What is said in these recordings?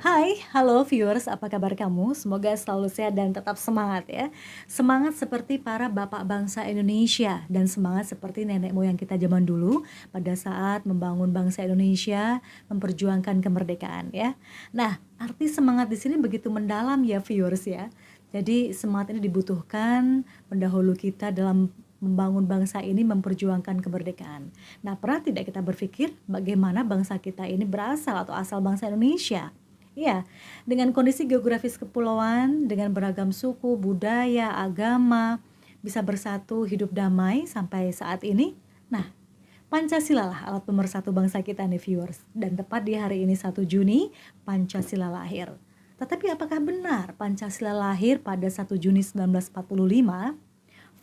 Hai, halo viewers, apa kabar kamu? Semoga selalu sehat dan tetap semangat ya. Semangat seperti para bapak bangsa Indonesia dan semangat seperti nenek moyang kita zaman dulu pada saat membangun bangsa Indonesia, memperjuangkan kemerdekaan ya. Nah, arti semangat di sini begitu mendalam ya viewers ya. Jadi semangat ini dibutuhkan pendahulu kita dalam membangun bangsa ini, memperjuangkan kemerdekaan. Nah, pernah tidak kita berpikir bagaimana bangsa kita ini berasal atau asal bangsa Indonesia? Iya, dengan kondisi geografis kepulauan, dengan beragam suku, budaya, agama, bisa bersatu hidup damai sampai saat ini. Nah, Pancasila lah alat pemersatu bangsa kita nih viewers. Dan tepat di hari ini 1 Juni, Pancasila lahir. Tetapi apakah benar Pancasila lahir pada 1 Juni 1945?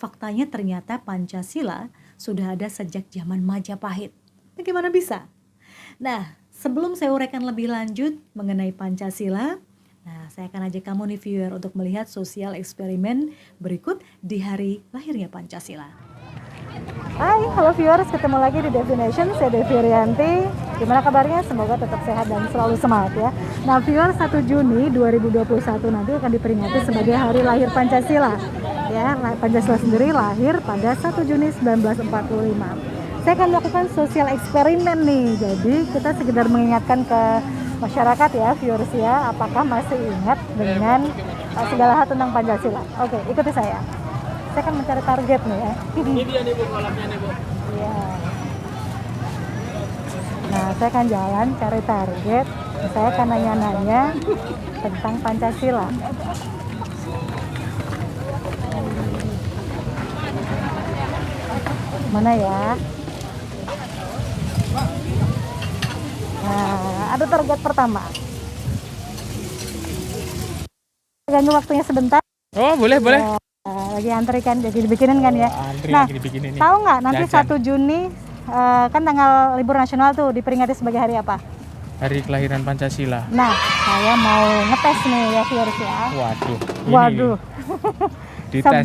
Faktanya ternyata Pancasila sudah ada sejak zaman Majapahit. Bagaimana bisa? Nah, sebelum saya uraikan lebih lanjut mengenai Pancasila, saya akan ajak kamu nih viewer untuk melihat sosial eksperimen berikut di hari lahirnya Pancasila. Hai, halo viewers, ketemu lagi di Destination, saya Devi Rianti. Gimana kabarnya? Semoga tetap sehat dan selalu semangat ya. Nah viewers, 1 Juni 2021 nanti akan diperingati sebagai hari lahir Pancasila. Ya, Pancasila sendiri lahir pada 1 Juni 1945. Saya akan melakukan sosial eksperimen nih, jadi kita sekedar mengingatkan ke masyarakat ya, viewers ya, apakah masih ingat dengan segala hal tentang Pancasila. Oke, ikuti saya. Saya akan mencari target nih ya. Ini dia nih Bu, kolamnya nih Bu. Iya. Nah, saya akan jalan cari target. Saya akan nanya-nanya tentang Pancasila. Mana ya? Nah, ada target pertama. Ganggu waktunya sebentar. Oh, boleh. Lagi antri kan, jadi dibikinin kan ya. Antri Nah, lagi dibikinin nih. tahu nggak nanti Jajan. 1 Juni kan tanggal libur nasional tuh diperingati sebagai hari apa? Hari kelahiran Pancasila. Nah, saya mau ngetes nih ya viewers ya. Waduh. ini Waduh. Dites.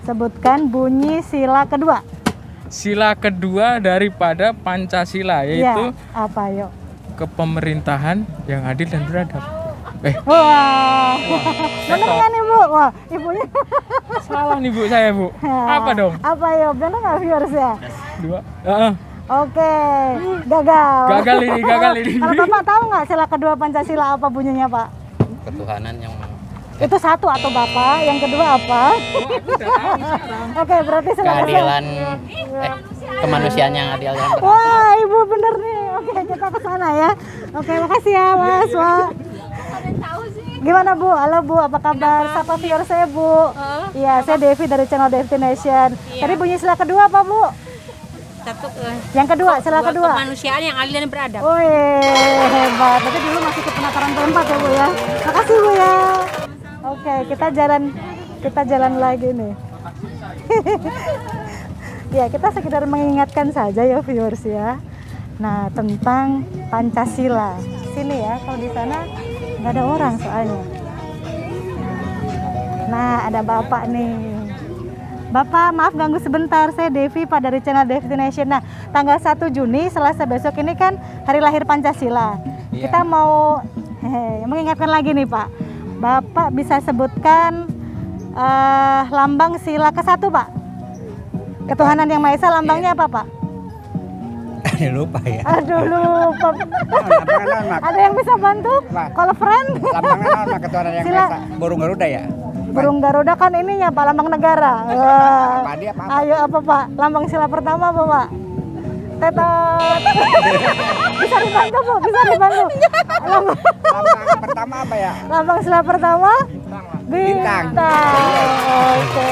Sebutkan bunyi sila kedua. Sila kedua daripada Pancasila yaitu Apa yuk? kepemerintahan yang adil dan beradab. Wah. Bener nggak nih Bu? Wah, ibunya. Salah nih Bu saya Bu. Apa dong? Apa yuk? Bener nggak viewers ya? 2. Oke, gagal. Gagal ini. Kalau Bapak tahu nggak sila kedua Pancasila apa bunyinya Pak? Ketuhanan yang Itu satu atau Bapak, yang kedua apa? Oke, berarti sila keadilan kemanusiaan yang adil dan beradil. Wah, Ibu bener nih. Oke, kita ke sana ya. Oke, makasih ya Mas. Wah. Gimana Bu? Halo Bu, apa kabar? Sapa viewer saya Bu. Iya, saya Devi dari channel Destination. Tadi bunyi sila kedua apa Bu? Yang kedua, sila kedua. Kemanusiaan yang adil dan beradab. Wih, hebat. Berarti dulu masih ke penataran keempat ya Bu ya. Makasih Bu ya. Oke, kita jalan lagi nih. Ya, kita sekedar mengingatkan saja ya viewers ya. Nah, tentang Pancasila. Sini ya, kalau di sana nggak ada orang soalnya. Nah, ada Bapak nih. Bapak, maaf ganggu sebentar. Saya Devi Pak dari channel Destination. Nah, tanggal 1 Juni Selasa besok ini kan hari lahir Pancasila. Iya. Kita mau mengingatkan lagi nih Pak. Bapak bisa sebutkan lambang sila ke-1 Pak? Ketuhanan yang Maha Esa, lambangnya apa Pak? Lupa ya. Aduh lupa. Ada yang bisa bantu? Kalau friend? Lambangnya nama ketuhanan yang Sila. Maha Esa. Burung Garuda ya? Burung Garuda kan ininya Pak, lambang negara. Wah. Apa dia, apa? Ayo apa Pak? Lambang sila pertama apa Pak? Tetot. Bisa dibantu Bu, bisa dibantu. Lambang pertama apa ya? Lambang sila pertama? Bintang. Oke.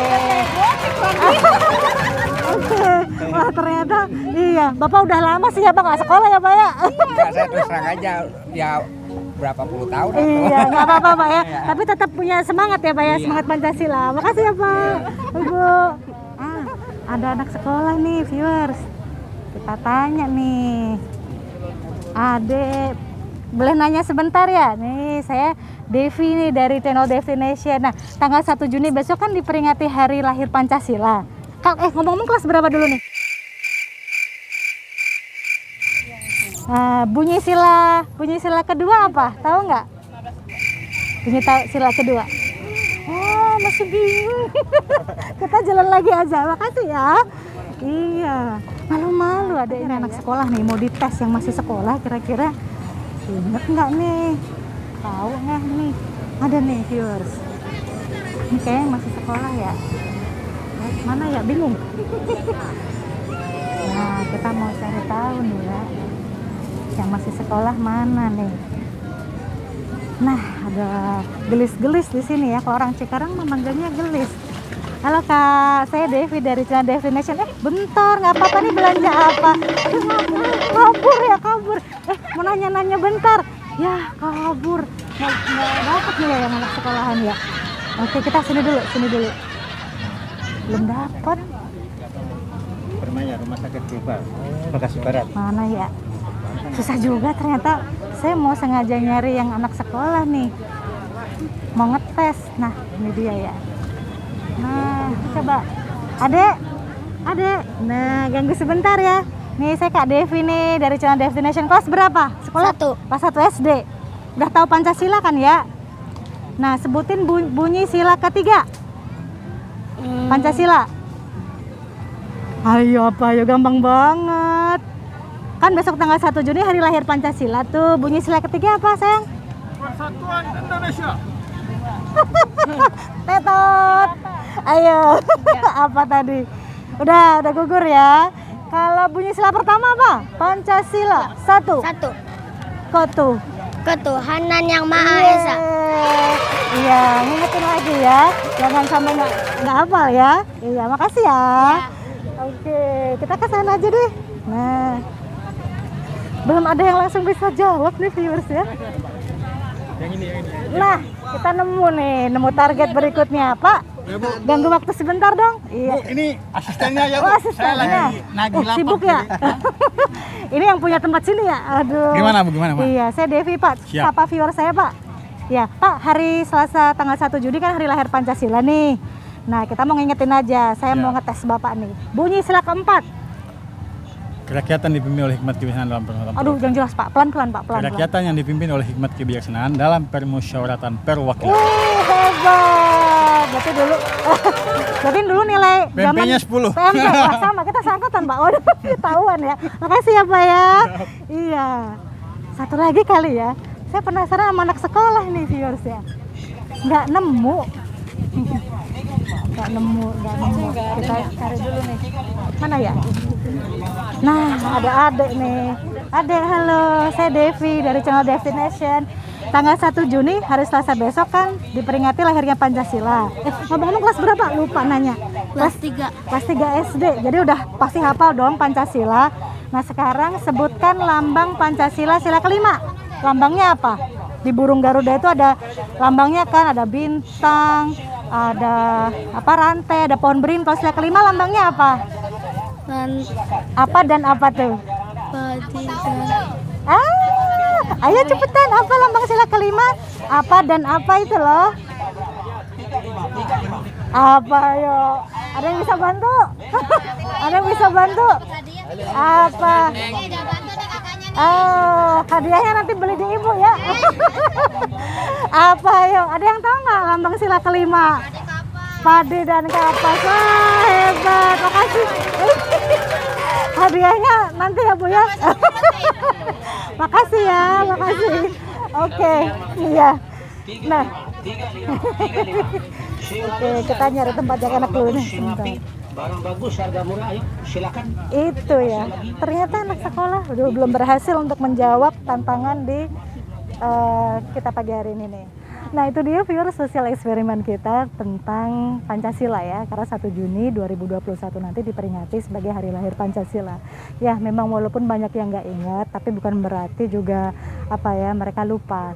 Oke. Wah ternyata iya. Bapak udah lama sih ya Pak nggak sekolah ya Pak ya? Ya, saya terus terang aja ya berapa puluh tahun atau Iya, nggak apa-apa Pak ya. Iya. Tapi tetap punya semangat ya Pak ya, Iya. semangat Pancasila. Makasih ya Pak. Ibu. Ada anak sekolah nih viewers. Kita tanya nih. Adek, boleh nanya sebentar ya? Nih saya Devi nih dari channel Destination. Nah, tanggal 1 Juni besok kan diperingati hari lahir Pancasila. Ngomong-ngomong kelas berapa dulu nih? Nah, bunyi sila kedua apa? Tahu nggak? Sila kedua. Oh, masih bingung. Kita jalan lagi aja. Makasih ya. Iya. Malu-malu ada ini anak sekolah nih mau dites yang masih sekolah kira-kira inget nggak nih? Tahu nggak nih? Ada nih viewers. Ini kayaknya masih sekolah ya. Mana ya? Bingung. Nah, kita mau cari tahu nih ya. Yang masih sekolah mana nih? Nah, ada gelis-gelis di sini ya. Kalau orang Cikarang memanggilnya gelis. Halo Kak, saya Devi dari Channel Destination. Bentar, nggak apa-apa nih belanja apa? Kabur. Mau nanya-nanya bentar. Ya, kabur. Nggak dapat nih ya yang anak sekolahan ya. Oke, kita sini dulu. Belum dapat. Permaya Rumah Sakit Jiwa Bekasi Barat. Mana ya? Susah juga ternyata. Saya mau sengaja nyari yang anak sekolah nih. Mau ngetes. Nah, ini dia ya. Nah, coba. Adek. Nah, ganggu sebentar ya. Nih, saya Kak Devi nih dari Channel Destination. Kelas berapa? Sekolah? 1. Kelas 1 SD. Udah tahu Pancasila kan ya? Nah, sebutin bunyi sila ketiga. Pancasila. Ayo, gampang banget. Kan besok tanggal 1 Juni hari lahir Pancasila tuh. Bunyi sila ketiga apa, sayang? Persatuan Indonesia. Tetot. Ayo. Apa tadi? Udah gugur ya. Kalau bunyi sila pertama apa? Pancasila. 1. Kotu. Ketuhanan yang Maha Esa. Iya, ngingetin lagi ya. Jangan sampai nggak hafal ya. Iya, makasih ya. Oke, kita ke sana aja deh. Nah, belum ada yang langsung bisa jawab nih viewers ya. Yang ini. Nah, kita nemu target berikutnya, Pak. Ya, Bu. Ganggu waktu sebentar dong. Iya. Bu, ini asistennya ya, Bu. Oh, asistennya. Saya lagi nagih lapar. Sibuk ya? Ini yang punya tempat sini ya? Aduh. Gimana, Bu? Gimana, Pak? Iya, saya Devi, Pak. Siap. Sapa viewer saya, Pak. Ya, Pak, hari Selasa tanggal 1 Juni kan hari lahir Pancasila nih. Nah, kita mau ngingetin aja. Saya Ya. mau ngetes Bapak nih. Bunyi sila keempat. Kerakyatan dipimpin oleh hikmat kebijaksanaan dalam permusyawaratan. Aduh, yang jelas, Pak. Pelan-pelan, Pak. Pelan-pelan. Kerakyatan yang dipimpin oleh hikmat kebijaksanaan dalam permusyawaratan perwakilan. Hebat. Berarti dulu nilai zaman PMP-nya 10. PMP, wah, sama kita seangkatan, Pak. Waduh, ketahuan ya. Makasih ya, Pak ya. Iya. Satu lagi kali ya. Saya penasaran sama anak sekolah nih viewers ya. Nggak nemu. Nggak nemu. Kita cari dulu nih. Mana ya? Nah, ada adek nih. Adek, halo. Saya Devi dari Channel Destination. Tanggal 1 Juni, hari Selasa besok kan diperingati lahirnya Pancasila. Ngomong-ngomong kelas berapa? Lupa nanya. Kelas 3. Kelas 3 SD. Jadi udah pasti hafal dong Pancasila. Nah, sekarang sebutkan lambang Pancasila sila kelima. Lambangnya apa? Di burung Garuda itu ada lambangnya kan, ada bintang, ada apa rantai, ada pohon beringin. Kalau sila kelima lambangnya apa? Apa dan apa tuh? Ayo cepetan, apa lambang sila kelima? Apa dan apa itu loh? Apa yo? Ada yang bisa bantu? Ada yang bisa bantu? Apa? Oh, hadiahnya nanti beli di ibu ya. Apa yo? Ada yang tahu nggak lambang sila kelima? Padi dan kapas. Wah, hebat. Makasih. Hadiahnya nanti ya Bu ya. Makasih ya, makasih. Oke, iya. Nah. Oke, kita nyari tempat yang enak dulu nih. Sebentar. Barang bagus, harga murah, ayo silakan. Itu ya. Ternyata anak sekolah belum berhasil untuk menjawab tantangan di kita pagi hari ini nih. Nah, itu dia viewer sosial eksperimen kita tentang Pancasila ya. Karena 1 Juni 2021 nanti diperingati sebagai hari lahir Pancasila. Ya, memang walaupun banyak yang nggak ingat, tapi bukan berarti juga mereka lupa.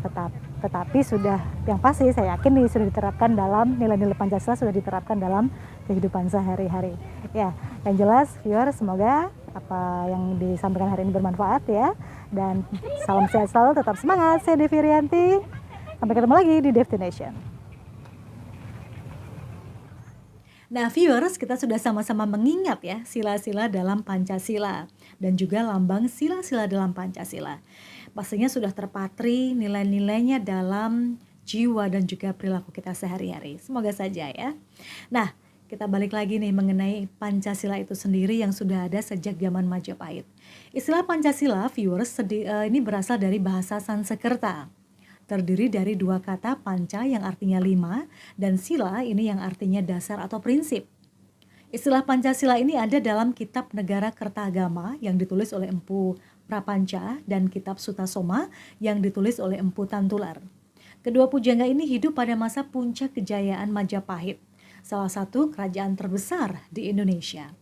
Tetapi sudah, yang pasti saya yakin nih sudah diterapkan dalam nilai-nilai Pancasila, sudah diterapkan dalam kehidupan sehari-hari. Ya, yang jelas viewer, semoga apa yang disampaikan hari ini bermanfaat ya. Dan salam sehat selalu, tetap semangat. Saya Devi Rianti. Sampai ketemu lagi di Destination. Nah, viewers, kita sudah sama-sama mengingat ya sila-sila dalam Pancasila dan juga lambang sila-sila dalam Pancasila. Pastinya sudah terpatri nilai-nilainya dalam jiwa dan juga perilaku kita sehari-hari. Semoga saja ya. Nah, kita balik lagi nih mengenai Pancasila itu sendiri yang sudah ada sejak zaman Majapahit. Istilah Pancasila, viewers, ini berasal dari bahasa Sanskerta. Terdiri dari dua kata panca yang artinya 5 dan sila ini yang artinya dasar atau prinsip. Istilah Pancasila ini ada dalam Kitab Negara Kertagama yang ditulis oleh Empu Prapanca dan Kitab Sutasoma yang ditulis oleh Empu Tantular. Kedua pujangga ini hidup pada masa puncak kejayaan Majapahit, salah satu kerajaan terbesar di Indonesia.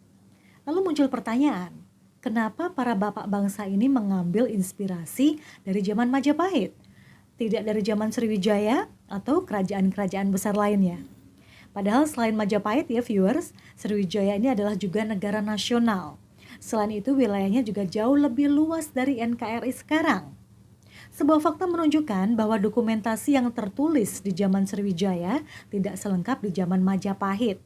Lalu muncul pertanyaan, kenapa para bapak bangsa ini mengambil inspirasi dari zaman Majapahit? Tidak dari zaman Sriwijaya atau kerajaan-kerajaan besar lainnya. Padahal selain Majapahit ya viewers, Sriwijaya ini adalah juga negara nasional. Selain itu wilayahnya juga jauh lebih luas dari NKRI sekarang. Sebuah fakta menunjukkan bahwa dokumentasi yang tertulis di zaman Sriwijaya tidak selengkap di zaman Majapahit.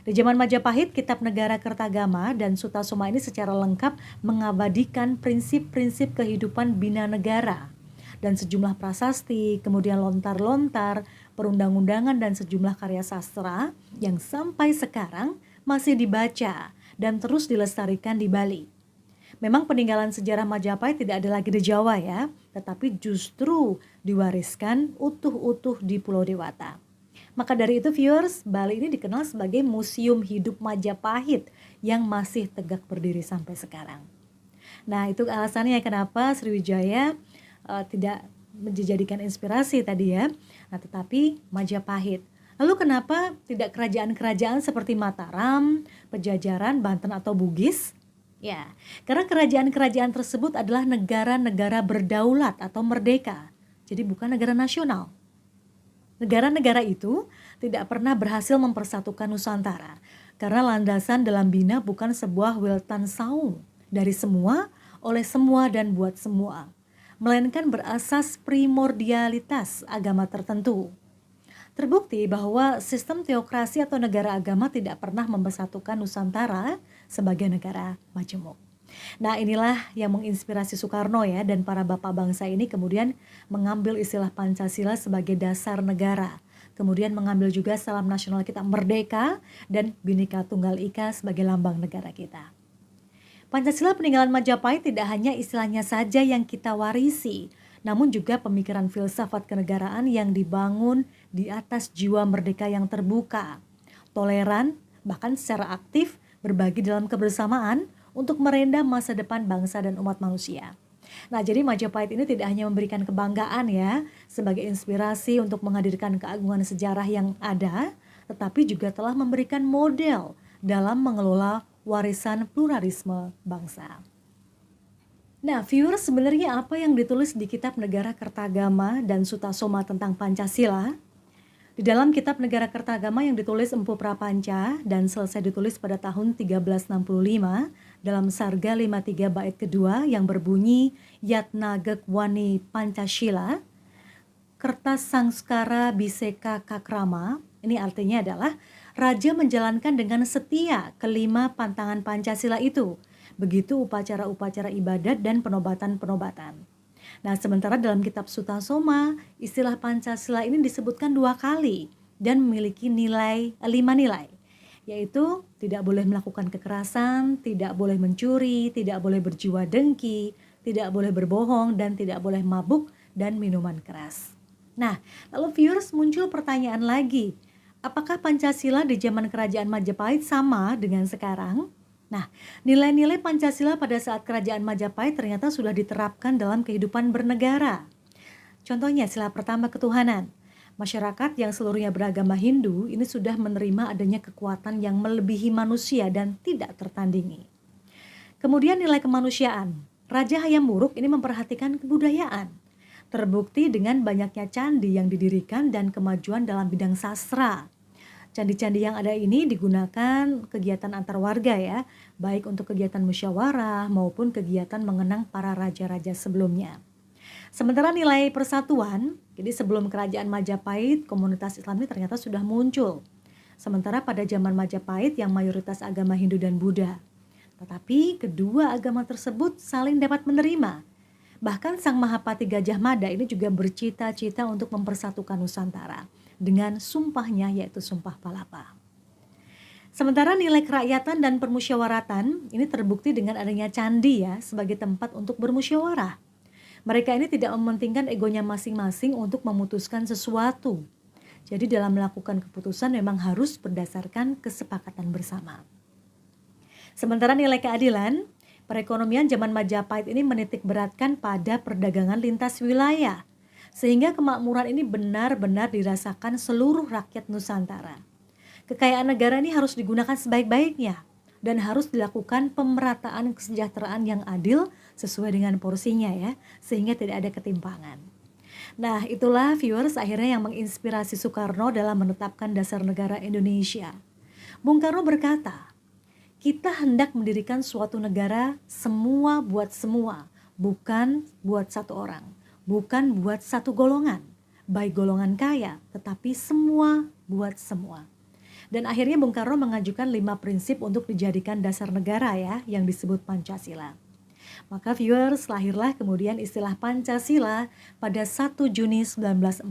Di zaman Majapahit, Kitab Negara Kertagama dan Sutasoma ini secara lengkap mengabadikan prinsip-prinsip kehidupan bina negara. Dan sejumlah prasasti, kemudian lontar-lontar, perundang-undangan dan sejumlah karya sastra yang sampai sekarang masih dibaca dan terus dilestarikan di Bali. Memang peninggalan sejarah Majapahit tidak ada lagi di Jawa ya, tetapi justru diwariskan utuh-utuh di Pulau Dewata. Maka dari itu viewers, Bali ini dikenal sebagai Museum Hidup Majapahit yang masih tegak berdiri sampai sekarang. Nah, itu alasannya kenapa Sriwijaya tidak dijadikan inspirasi tadi ya. Nah, tetapi Majapahit. Lalu kenapa tidak kerajaan-kerajaan seperti Mataram, Pejajaran, Banten atau Bugis? Ya, karena kerajaan-kerajaan tersebut adalah negara-negara berdaulat atau merdeka. Jadi bukan negara nasional. Negara-negara itu tidak pernah berhasil mempersatukan Nusantara karena landasan dalam bina bukan sebuah Wiltan Saung dari semua, oleh semua dan buat semua, melainkan berasas primordialitas agama tertentu. Terbukti bahwa sistem teokrasi atau negara agama tidak pernah mempersatukan Nusantara sebagai negara majemuk. Nah, inilah yang menginspirasi Soekarno ya, dan para bapak bangsa ini kemudian mengambil istilah Pancasila sebagai dasar negara. Kemudian mengambil juga salam nasional kita merdeka dan Bhinneka Tunggal Ika sebagai lambang negara kita. Pancasila peninggalan Majapahit tidak hanya istilahnya saja yang kita warisi, namun juga pemikiran filsafat kenegaraan yang dibangun di atas jiwa merdeka yang terbuka, toleran, bahkan secara aktif berbagi dalam kebersamaan untuk merendam masa depan bangsa dan umat manusia. Nah, jadi Majapahit ini tidak hanya memberikan kebanggaan ya, sebagai inspirasi untuk menghadirkan keagungan sejarah yang ada, tetapi juga telah memberikan model dalam mengelola warisan pluralisme bangsa. Nah, viewers, sebenarnya apa yang ditulis di Kitab Negara Kertagama dan Sutasoma tentang Pancasila? Di dalam Kitab Negara Kertagama yang ditulis Empu Prapanca dan selesai ditulis pada tahun 1365 dalam Sarga 53 bait kedua yang berbunyi Yatna Gekwani Pancasila, Kertas Sangskara Biseka Kakrama, ini artinya adalah raja menjalankan dengan setia kelima pantangan Pancasila itu. Begitu upacara-upacara ibadat dan penobatan-penobatan. Nah, sementara dalam Kitab Sutasoma, istilah Pancasila ini disebutkan 2 kali dan memiliki 5 nilai, yaitu tidak boleh melakukan kekerasan, tidak boleh mencuri, tidak boleh berjiwa dengki, tidak boleh berbohong, dan tidak boleh mabuk dan minuman keras. Nah, lalu viewers, muncul pertanyaan lagi, apakah Pancasila di zaman kerajaan Majapahit sama dengan sekarang? Nah, nilai-nilai Pancasila pada saat kerajaan Majapahit ternyata sudah diterapkan dalam kehidupan bernegara. Contohnya sila pertama ketuhanan. Masyarakat yang seluruhnya beragama Hindu ini sudah menerima adanya kekuatan yang melebihi manusia dan tidak tertandingi. Kemudian nilai kemanusiaan. Raja Hayam Wuruk ini memperhatikan kebudayaan. Terbukti dengan banyaknya candi yang didirikan dan kemajuan dalam bidang sastra. Candi-candi yang ada ini digunakan kegiatan antar warga ya, baik untuk kegiatan musyawarah maupun kegiatan mengenang para raja-raja sebelumnya. Sementara nilai persatuan, jadi sebelum kerajaan Majapahit, komunitas Islam ini ternyata sudah muncul. Sementara pada zaman Majapahit yang mayoritas agama Hindu dan Buddha. Tetapi kedua agama tersebut saling dapat menerima. Bahkan Sang Mahapati Gajah Mada ini juga bercita-cita untuk mempersatukan Nusantara dengan sumpahnya, yaitu Sumpah Palapa. Sementara nilai kerakyatan dan permusyawaratan ini terbukti dengan adanya candi ya sebagai tempat untuk bermusyawarah. Mereka ini tidak mementingkan egonya masing-masing untuk memutuskan sesuatu. Jadi dalam melakukan keputusan memang harus berdasarkan kesepakatan bersama. Sementara nilai keadilan, perekonomian zaman Majapahit ini menitik beratkan pada perdagangan lintas wilayah, sehingga kemakmuran ini benar-benar dirasakan seluruh rakyat Nusantara. Kekayaan negara ini harus digunakan sebaik-baiknya dan harus dilakukan pemerataan kesejahteraan yang adil sesuai dengan porsinya ya, sehingga tidak ada ketimpangan. Nah, itulah viewers akhirnya yang menginspirasi Soekarno dalam menetapkan dasar negara Indonesia. Bung Karno berkata, kita hendak mendirikan suatu negara semua buat semua, bukan buat satu orang, bukan buat satu golongan, baik golongan kaya, tetapi semua buat semua. Dan akhirnya Bung Karno mengajukan 5 prinsip untuk dijadikan dasar negara ya, yang disebut Pancasila. Maka viewers, lahirlah kemudian istilah Pancasila pada 1 Juni 1945.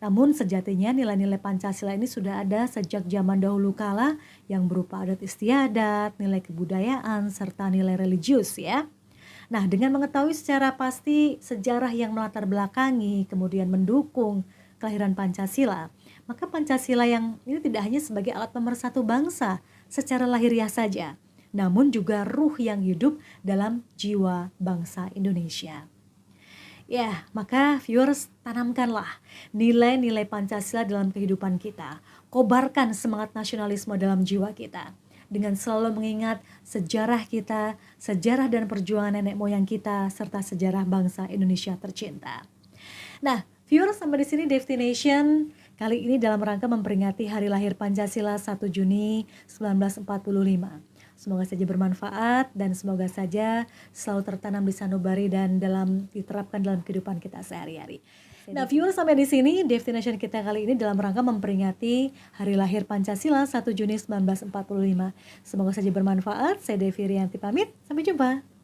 Namun sejatinya nilai-nilai Pancasila ini sudah ada sejak zaman dahulu kala yang berupa adat istiadat, nilai kebudayaan, serta nilai religius ya. Nah, dengan mengetahui secara pasti sejarah yang melatar belakangi, kemudian mendukung kelahiran Pancasila, maka Pancasila yang ini tidak hanya sebagai alat pemersatu bangsa secara lahiriah saja, namun juga ruh yang hidup dalam jiwa bangsa Indonesia. Ya, maka viewers, tanamkanlah nilai-nilai Pancasila dalam kehidupan kita. Kobarkan semangat nasionalisme dalam jiwa kita. Dengan selalu mengingat sejarah kita, sejarah dan perjuangan nenek moyang kita, serta sejarah bangsa Indonesia tercinta. Nah, viewers, sampai di sini Destination kali ini dalam rangka memperingati hari lahir Pancasila 1 Juni 1945. Semoga saja bermanfaat dan semoga saja selalu tertanam di sanubari dan diterapkan dalam kehidupan kita sehari-hari. Nah, viewers, sampai di sini Destination kita kali ini dalam rangka memperingati hari lahir Pancasila 1 Juni 1945. Semoga saja bermanfaat. Saya Devi Rianti pamit. Sampai jumpa.